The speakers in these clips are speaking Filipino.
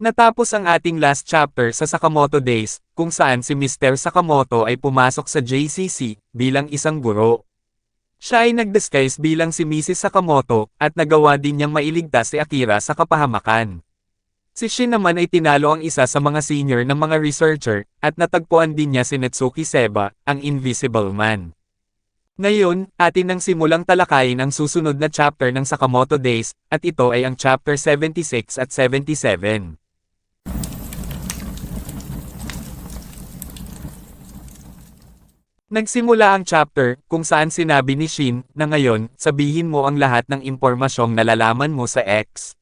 Natapos ang ating last chapter sa Sakamoto Days, kung saan si Mr. Sakamoto ay pumasok sa JCC bilang isang guro. Siya ay nag-disguise bilang si Mrs. Sakamoto at nagawa din niyang mailigtas si Akira sa kapahamakan. Si Shin naman ay tinalo ang isa sa mga senior ng mga researcher at natagpuan din niya si Netsuki Seba, ang Invisible Man. Ngayon, atin nang simulang talakayin ang susunod na chapter ng Sakamoto Days, at ito ay ang chapter 76 at 77. Nagsimula ang chapter, kung saan sinabi ni Shin, na ngayon, sabihin mo ang lahat ng impormasyong nalalaman mo sa X.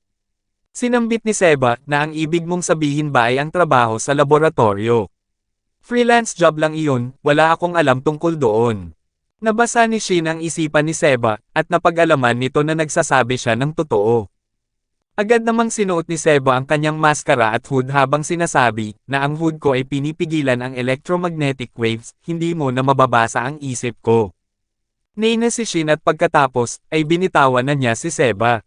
Sinambit ni Seba, na ang ibig mong sabihin ba ay ang trabaho sa laboratorio. Freelance job lang iyon, wala akong alam tungkol doon. Nabasa ni Shin ang isipan ni Seba, at napag-alaman nito na nagsasabi siya ng totoo. Agad namang sinuot ni Seba ang kanyang maskara at hood habang sinasabi, na ang hood ko ay pinipigilan ang electromagnetic waves, hindi mo na mababasa ang isip ko. Naina si Shin at pagkatapos, ay binitawan na niya si Seba.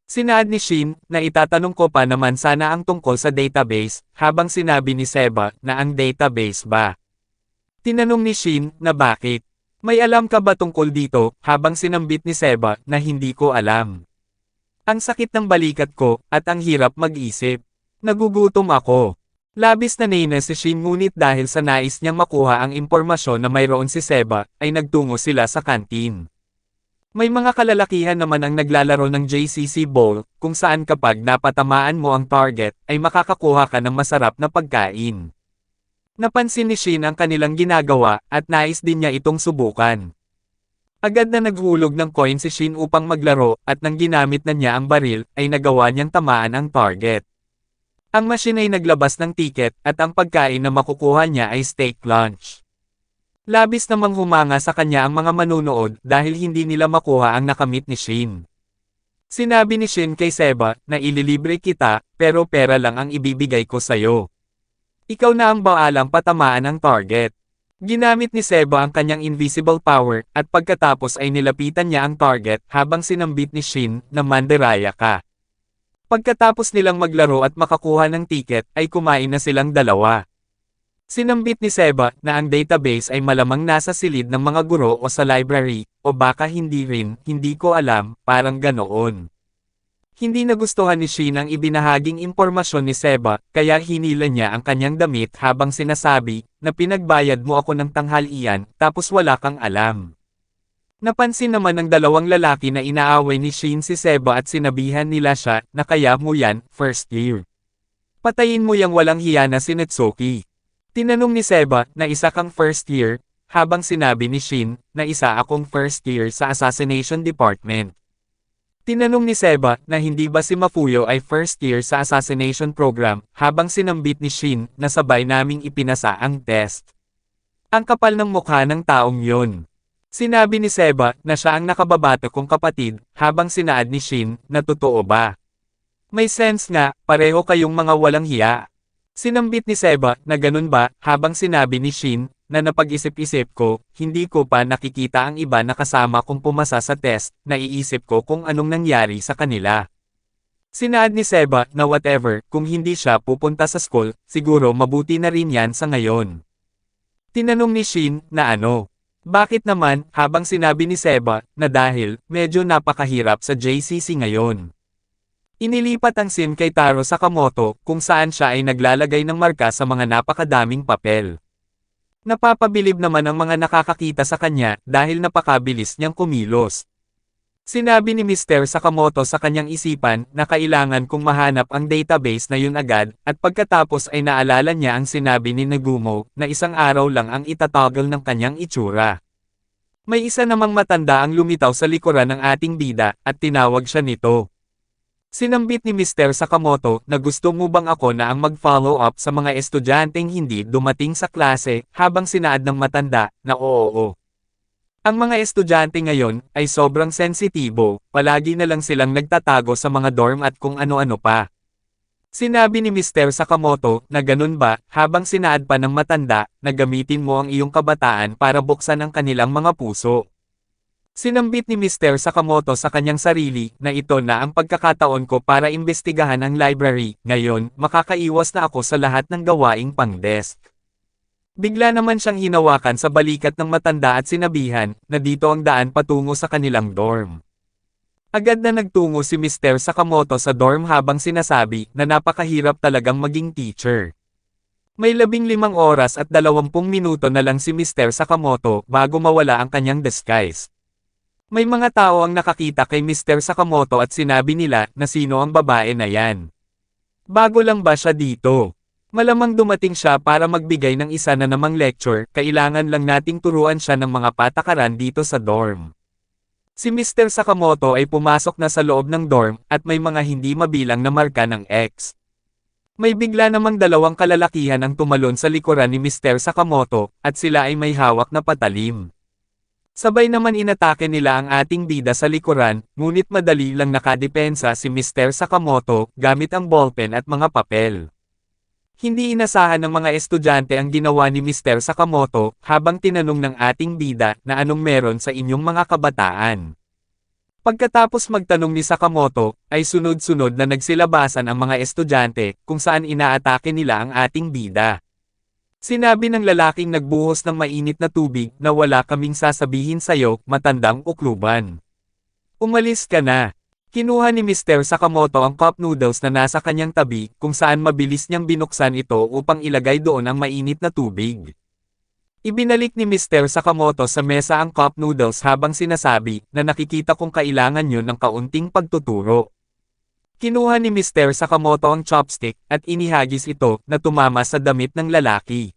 Sinaad ni Shin, na itatanong ko pa naman sana ang tungkol sa database, habang sinabi ni Seba, na ang database ba? Tinanong ni Shin, na bakit? May alam ka ba tungkol dito, habang sinambit ni Seba, na hindi ko alam. Ang sakit ng balikat ko, at ang hirap mag-isip. Nagugutom ako. Labis na naina si Shin ngunit dahil sa nais niyang makuha ang impormasyon na mayroon si Seba, ay nagtungo sila sa kantin. May mga kalalakihan naman ang naglalaro ng JCC Bowl, kung saan kapag napatamaan mo ang target, ay makakakuha ka ng masarap na pagkain. Napansin ni Shin ang kanilang ginagawa, at nais din niya itong subukan. Agad na naghulog ng coin si Shin upang maglaro, at nang ginamit na niya ang baril, ay nagawa niyang tamaan ang target. Ang machine ay naglabas ng ticket, at ang pagkain na makukuha niya ay steak lunch. Labis namang humanga sa kanya ang mga manunood dahil hindi nila makuha ang nakamit ni Shin. Sinabi ni Shin kay Seba, na ililibre kita, pero pera lang ang ibibigay ko sayo. Ikaw na ang baalang patamaan ang target. Ginamit ni Seba ang kanyang invisible power, at pagkatapos ay nilapitan niya ang target habang sinambit ni Shin, na mandiraya ka. Pagkatapos nilang maglaro at makakuha ng ticket, ay kumain na silang dalawa. Sinambit ni Seba, na ang database ay malamang nasa silid ng mga guro o sa library, o baka hindi rin, hindi ko alam, parang ganoon. Hindi nagustuhan ni Shin ang ibinahaging impormasyon ni Seba, kaya hinila niya ang kanyang damit habang sinasabi, na pinagbayad mo ako ng tanghalian, tapos wala kang alam. Napansin naman ng dalawang lalaki na inaaway ni Shin si Seba at sinabihan nila siya, na kaya mo yan, first year. Patayin mo yang walang hiya na si Netsuki. Tinanong ni Seba, na isa kang first year, habang sinabi ni Shin, na isa akong first year sa Assassination Department. Tinanong ni Seba, na hindi ba si Mafuyo ay first year sa assassination program, habang sinambit ni Shin, na sabay naming ipinasa ang test. Ang kapal ng mukha ng taong yon. Sinabi ni Seba, na siya ang nakababato kong kapatid, habang sinaad ni Shin, na totoo ba? May sense nga, pareho kayong mga walang hiya. Sinambit ni Seba, na ganun ba, habang sinabi ni Shin, na napag-isip-isip ko, hindi ko pa nakikita ang iba na kasama kong pumasa sa test, naiisip ko kung anong nangyari sa kanila. Sinaad ni Seba, na whatever, kung hindi siya pupunta sa school, siguro mabuti na rin yan sa ngayon. Tinanong ni Shin, na ano? Bakit naman, habang sinabi ni Seba, na dahil, medyo napakahirap sa JCC ngayon. Inilipat ang SIM kay Taro Sakamoto, kung saan siya ay naglalagay ng marka sa mga napakadaming papel. Napapabilib naman ang mga nakakakita sa kanya, dahil napakabilis niyang kumilos. Sinabi ni Mr. Sakamoto sa kanyang isipan, na kailangan kong mahanap ang database na yun agad, at pagkatapos ay naalala niya ang sinabi ni Nagumo, na isang araw lang ang itatoggle ng kanyang itsura. May isa namang matanda ang lumitaw sa likuran ng ating bida, at tinawag siya nito. Sinambit ni Mr. Sakamoto, na gusto mo bang ako na ang mag-follow up sa mga estudyanteng hindi dumating sa klase, habang sinaad ng matanda, na oo. Ang mga estudyante ngayon, ay sobrang sensitibo, palagi na lang silang nagtatago sa mga dorm at kung ano-ano pa. Sinabi ni Mr. Sakamoto, na ganun ba, habang sinaad pa ng matanda, na gamitin mo ang iyong kabataan para buksan ang kanilang mga puso. Sinambit ni Mr. Sakamoto sa kanyang sarili na ito na ang pagkakataon ko para imbestigahan ang library, ngayon, makakaiwas na ako sa lahat ng gawaing pang-desk. Bigla naman siyang hinawakan sa balikat ng matanda at sinabihan na dito ang daan patungo sa kanilang dorm. Agad na nagtungo si Mr. Sakamoto sa dorm habang sinasabi na napakahirap talagang maging teacher. May 15 oras at 20 minuto na lang si Mr. Sakamoto bago mawala ang kanyang disguise. May mga tao ang nakakita kay Mr. Sakamoto at sinabi nila na sino ang babae na yan. Bago lang ba siya dito? Malamang dumating siya para magbigay ng isa na namang lecture, kailangan lang nating turuan siya ng mga patakaran dito sa dorm. Si Mr. Sakamoto ay pumasok na sa loob ng dorm at may mga hindi mabilang na marka ng X. May bigla namang dalawang kalalakihan ang tumalon sa likuran ni Mr. Sakamoto at sila ay may hawak na patalim. Sabay naman inatake nila ang ating bida sa likuran, ngunit madali lang nakadepensa si Mr. Sakamoto gamit ang ballpen at mga papel. Hindi inasahan ng mga estudyante ang ginawa ni Mr. Sakamoto habang tinanong ng ating bida na anong meron sa inyong mga kabataan. Pagkatapos magtanong ni Sakamoto, ay sunod-sunod na nagsilabasan ang mga estudyante kung saan inaatake nila ang ating bida. Sinabi ng lalaking nagbuhos ng mainit na tubig na wala kaming sasabihin sayo, matandang ukluban. Umalis ka na. Kinuha ni Mr. Sakamoto ang cup noodles na nasa kanyang tabi kung saan mabilis niyang binuksan ito upang ilagay doon ang mainit na tubig. Ibinalik ni Mr. Sakamoto sa mesa ang cup noodles habang sinasabi na nakikita kong kailangan yun ng kaunting pagtuturo. Kinuha ni Mr. Sakamoto ang chopstick at inihagis ito na tumama sa damit ng lalaki.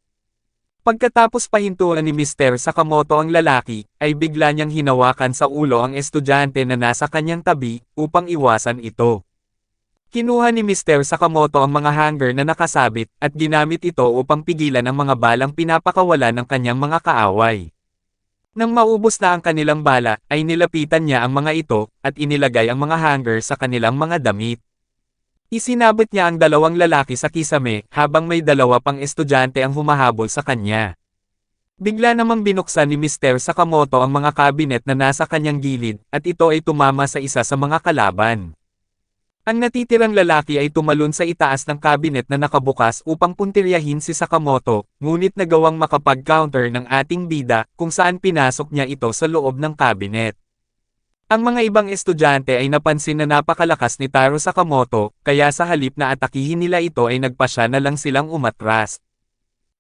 Pagkatapos pahintuan ni Mr. Sakamoto ang lalaki, ay bigla niyang hinawakan sa ulo ang estudyante na nasa kanyang tabi upang iwasan ito. Kinuha ni Mr. Sakamoto ang mga hanger na nakasabit at ginamit ito upang pigilan ang mga balang pinapakawala ng kanyang mga kaaway. Nang maubos na ang kanilang bala, ay nilapitan niya ang mga ito, at inilagay ang mga hanger sa kanilang mga damit. Isinabot niya ang dalawang lalaki sa kisame, habang may dalawa pang estudyante ang humahabol sa kanya. Bigla namang binuksan ni Mr. Sakamoto ang mga kabinet na nasa kanyang gilid, at ito ay tumama sa isa sa mga kalaban. Ang natitirang lalaki ay tumalon sa itaas ng kabinet na nakabukas upang puntiryahin si Sakamoto, ngunit nagawang makapag-counter ng ating bida kung saan pinasok niya ito sa loob ng kabinet. Ang mga ibang estudyante ay napansin na napakalakas ni Taro Sakamoto, kaya sa halip na atakihin nila ito ay nagpasya na lang silang umatras.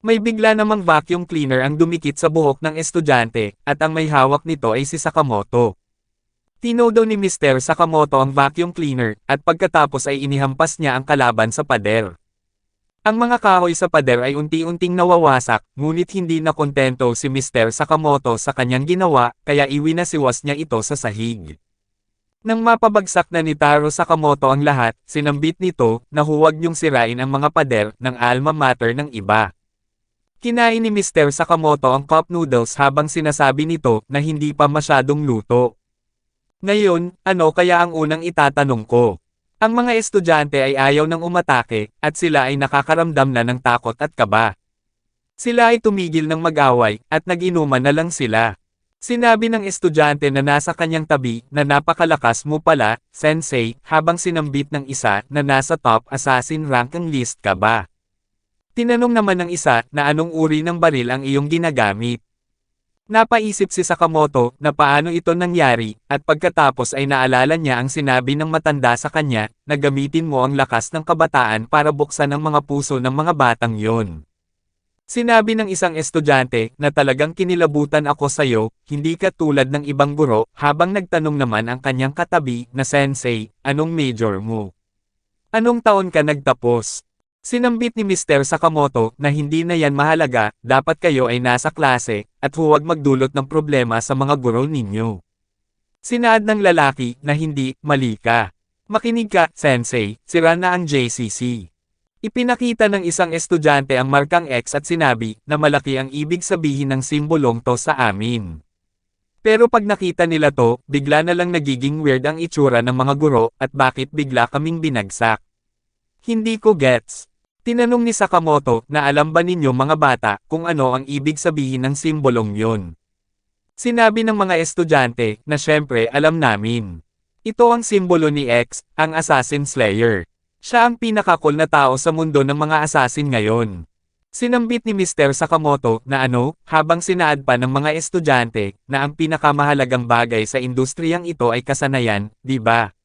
May bigla namang vacuum cleaner ang dumikit sa buhok ng estudyante, at ang may hawak nito ay si Sakamoto. Tinodo ni Mr. Sakamoto ang vacuum cleaner, at pagkatapos ay inihampas niya ang kalaban sa pader. Ang mga kahoy sa pader ay unti-unting nawawasak, ngunit hindi na kontento si Mr. Sakamoto sa kanyang ginawa, kaya iwinasiwas niya ito sa sahig. Nang mapabagsak na ni Taro Sakamoto ang lahat, sinambit nito na huwag niyong sirain ang mga pader ng alma mater ng iba. Kinain ni Mr. Sakamoto ang cup noodles habang sinasabi nito na hindi pa masyadong luto. Ngayon, ano kaya ang unang itatanong ko? Ang mga estudyante ay ayaw nang umatake, at sila ay nakakaramdam na ng takot at kaba. Sila ay tumigil ng mag-away, at nag-inuman na lang sila. Sinabi ng estudyante na nasa kanyang tabi na napakalakas mo pala, sensei, habang sinambit ng isa na nasa top assassin ranking list ka ba? Tinanong naman ng isa na anong uri ng baril ang iyong ginagamit. Napaisip si Sakamoto na paano ito nangyari, at pagkatapos ay naalala niya ang sinabi ng matanda sa kanya, na gamitin mo ang lakas ng kabataan para buksan ang mga puso ng mga batang yon. Sinabi ng isang estudyante na talagang kinilabutan ako sayo, hindi ka tulad ng ibang guro, habang nagtanong naman ang kanyang katabi na sensei, anong major mo? Anong taon ka nagtapos? Sinambit ni Mr. Sakamoto na hindi na yan mahalaga, dapat kayo ay nasa klase, at huwag magdulot ng problema sa mga guro ninyo. Sinaad ng lalaki na hindi, mali ka. Makinig ka, sensei, sira na ang JCC. Ipinakita ng isang estudyante ang markang X at sinabi na malaki ang ibig sabihin ng simbolong to sa amin. Pero pag nakita nila to, bigla na lang nagiging weird ang itsura ng mga guro at bakit bigla kaming binagsak. Hindi ko gets. Tinanong ni Sakamoto na alam ba ninyo mga bata kung ano ang ibig sabihin ng simbolong yon. Sinabi ng mga estudyante na syempre alam namin. Ito ang simbolo ni X, ang Assassin Slayer. Siya ang pinaka-cool na tao sa mundo ng mga assassin ngayon. Sinambit ni Mr. Sakamoto na habang sinaad pa ng mga estudyante na ang pinakamahalagang bagay sa industriyang ito ay kasanayan, di ba?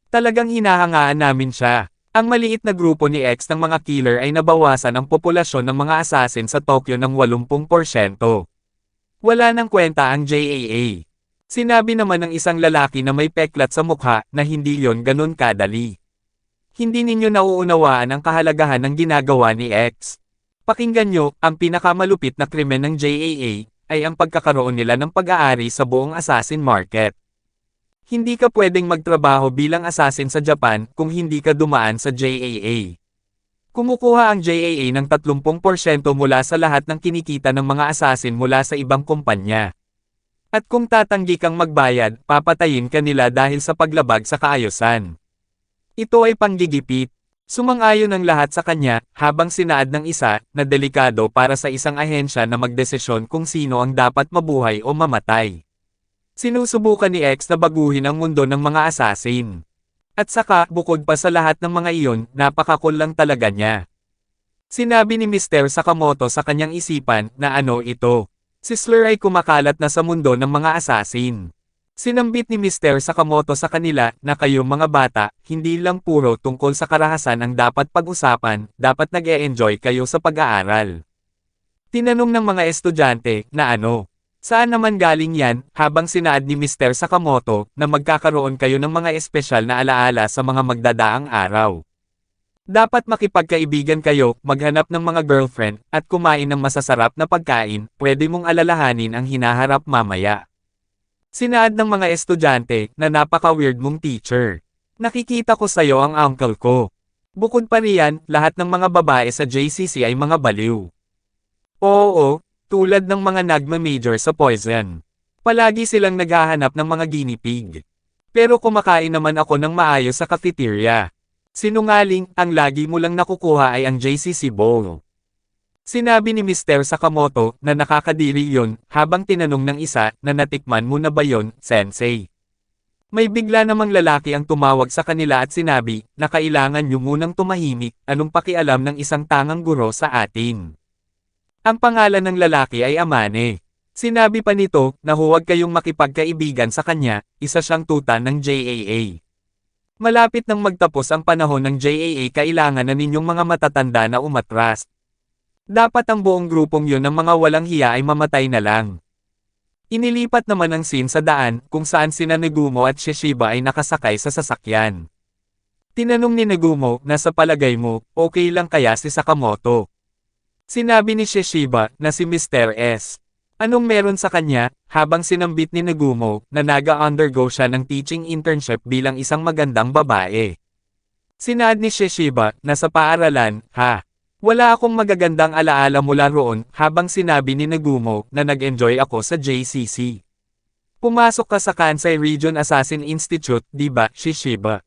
Talagang hinahangaan namin siya. Ang maliit na grupo ni X ng mga killer ay nabawasan ang populasyon ng mga assassin sa Tokyo ng 80%. Wala nang kwenta ang JAA. Sinabi naman ng isang lalaki na may peklat sa mukha na hindi yon ganun kadali. Hindi ninyo nauunawaan ang kahalagahan ng ginagawa ni X. Pakinggan nyo, ang pinakamalupit na krimen ng JAA ay ang pagkakaroon nila ng pag-aari sa buong assassin market. Hindi ka pwedeng magtrabaho bilang assassin sa Japan kung hindi ka dumaan sa JAA. Kumukuha ang JAA ng 30% mula sa lahat ng kinikita ng mga assassin mula sa ibang kumpanya. At kung tatanggi kang magbayad, papatayin ka nila dahil sa paglabag sa kaayusan. Ito ay panggigipit. Sumang-ayon ang lahat sa kanya, habang sinaad ng isa, na delikado para sa isang ahensya na magdesisyon kung sino ang dapat mabuhay o mamatay. Sinusubukan ni X na baguhin ang mundo ng mga assassin. At saka, bukod pa sa lahat ng mga iyon, napaka-cool lang talaga niya. Sinabi ni Mr. Sakamoto sa kanyang isipan na ito. Si Slur ay kumakalat na sa mundo ng mga assassin. Sinambit ni Mr. Sakamoto sa kanila na kayong mga bata, hindi lang puro tungkol sa karahasan ang dapat pag-usapan, dapat nag-e-enjoy kayo sa pag-aaral. Tinanong ng mga estudyante na saan naman galing yan, habang sinaad ni Mr. Sakamoto na magkakaroon kayo ng mga espesyal na alaala sa mga magdadaang araw. Dapat makipagkaibigan kayo, maghanap ng mga girlfriend, at kumain ng masasarap na pagkain, pwede mong alalahanin ang hinaharap mamaya. Sinaad ng mga estudyante na napaka-weird mong teacher. Nakikita ko sa'yo ang uncle ko. Bukod pa riyan, lahat ng mga babae sa JCC ay mga baliw. Oo, tulad ng mga nagma-major sa poison. Palagi silang naghahanap ng mga guinea pig. Pero kumakain naman ako ng maayos sa cafeteria. Sinungaling, ang lagi mo lang nakukuha ay ang JCC bowl. Sinabi ni Mr. Sakamoto na nakakadiri yon habang tinanong ng isa na natikman mo na ba yon, sensei. May bigla namang lalaki ang tumawag sa kanila at sinabi na kailangan nyo munang tumahimik, anong pakialam ng isang tangang guro sa atin. Ang pangalan ng lalaki ay Amane. Sinabi pa nito na huwag kayong makipagkaibigan sa kanya, isa siyang tuta ng JAA. Malapit nang magtapos ang panahon ng JAA, kailangan na ninyong mga matatanda na umatras. Dapat ang buong grupong yon ng mga walang hiya ay mamatay na lang. Inilipat naman ang scene sa daan kung saan sina Negumo at Shishiba ay nakasakay sa sasakyan. Tinanong ni Negumo na sa palagay mo, okay lang kaya si Sakamoto? Sinabi ni Shishiba na si Mr. S. Anong meron sa kanya, habang sinambit ni Negumo na naga-undergo siya ng teaching internship bilang isang magandang babae. Sinaad ni Shishiba na sa paaralan, wala akong magagandang alaala mula roon, habang sinabi ni Negumo na nag-enjoy ako sa JCC. Pumasok ka sa Kansai Region Assassin Institute, di ba, Shishiba?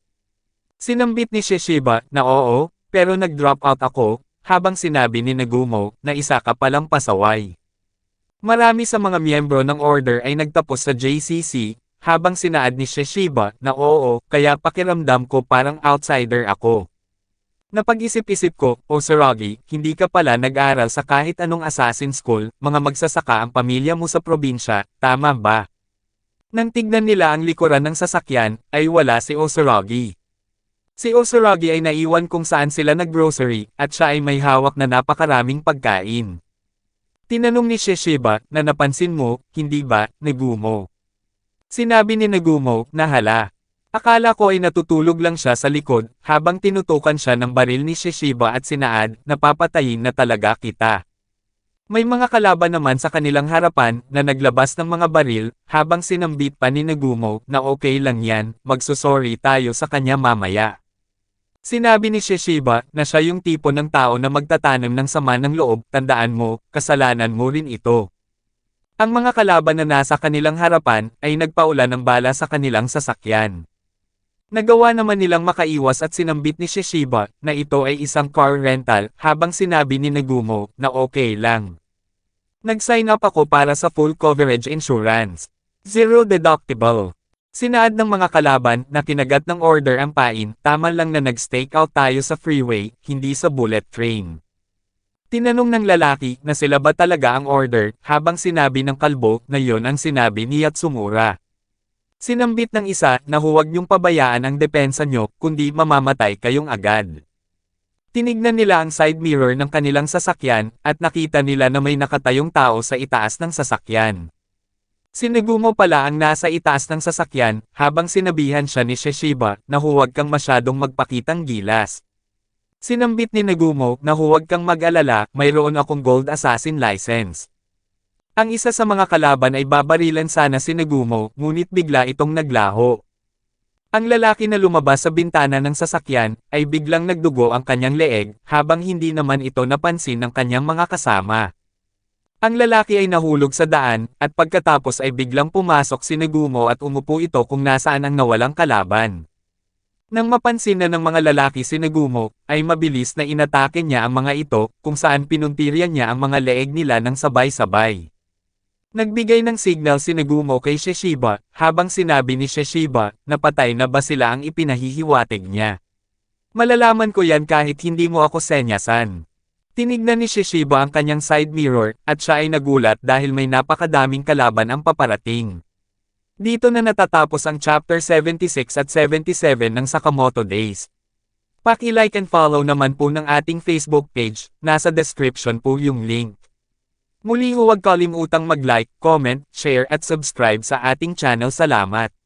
Sinambit ni Shishiba na oo, pero nag-drop out ako, habang sinabi ni Negumo na isa ka palang pasaway. Marami sa mga miyembro ng order ay nagtapos sa JCC, habang sinaad ni Shishiba na oo, kaya pakiramdam ko parang outsider ako. Napag-isip-isip ko, Osuragi, hindi ka pala nag-aral sa kahit anong assassin school, mga magsasaka ang pamilya mo sa probinsya, tama ba? Nang tignan nila ang likuran ng sasakyan, ay wala si Osuragi. Si Osuragi ay naiwan kung saan sila nag-grocery, at siya ay may hawak na napakaraming pagkain. Tinanong ni Shishiba na napansin mo, hindi ba, Negumo? Sinabi ni Negumo na hala. Akala ko ay natutulog lang siya sa likod, habang tinutukan siya ng baril ni Shishiba at sinaad na papatayin na talaga kita. May mga kalaban naman sa kanilang harapan na naglabas ng mga baril, habang sinambit pa ni Negumo na okay lang yan, magsusorry tayo sa kanya mamaya. Sinabi ni Shishiba na siya yung tipo ng tao na magtatanim ng sama ng loob, tandaan mo, kasalanan mo rin ito. Ang mga kalaban na nasa kanilang harapan ay nagpaulan ng bala sa kanilang sasakyan. Nagawa naman nilang makaiwas at sinambit ni Shishiba na ito ay isang car rental, habang sinabi ni Negumo na okay lang. Nag-sign up ako para sa full coverage insurance. Zero deductible. Sinaad ng mga kalaban na kinagat ng order ang pain, tama lang na nag-stakeout tayo sa freeway, hindi sa bullet train. Tinanong ng lalaki na sila ba talaga ang order, habang sinabi ng kalbo na yon ang sinabi ni Yatsumura. Sinambit ng isa na huwag niyong pabayaan ang depensa niyo, kundi mamamatay kayong agad. Tinignan nila ang side mirror ng kanilang sasakyan, at nakita nila na may nakatayong tao sa itaas ng sasakyan. Si Nagumo pala ang nasa itaas ng sasakyan, habang sinabihan siya ni Shishiba na huwag kang masyadong magpakitang gilas. Sinambit ni Nagumo na huwag kang mag-alala, mayroon akong gold assassin license. Ang isa sa mga kalaban ay babarilan sana si Nagumo, ngunit bigla itong naglaho. Ang lalaki na lumabas sa bintana ng sasakyan, ay biglang nagdugo ang kanyang leeg, habang hindi naman ito napansin ng kanyang mga kasama. Ang lalaki ay nahulog sa daan, at pagkatapos ay biglang pumasok si Nagumo at umupo ito kung nasaan ang nawalang kalaban. Nang mapansin na ng mga lalaki si Nagumo, ay mabilis na inatake niya ang mga ito, kung saan pinuntiryan niya ang mga leeg nila ng sabay-sabay. Nagbigay ng signal si Nagumo kay Shishiba, habang sinabi ni Shishiba, na patay na ba sila ang ipinahihiwatig niya. Malalaman ko yan kahit hindi mo ako senyasan. Tinignan ni Shishiba ang kanyang side mirror, at siya ay nagulat dahil may napakadaming kalaban ang paparating. Dito na natatapos ang chapter 76 at 77 ng Sakamoto Days. Paki-like and follow naman po ng ating Facebook page, nasa description po yung link. Muli huwag kalimutang mag-like, comment, share at subscribe sa ating channel. Salamat!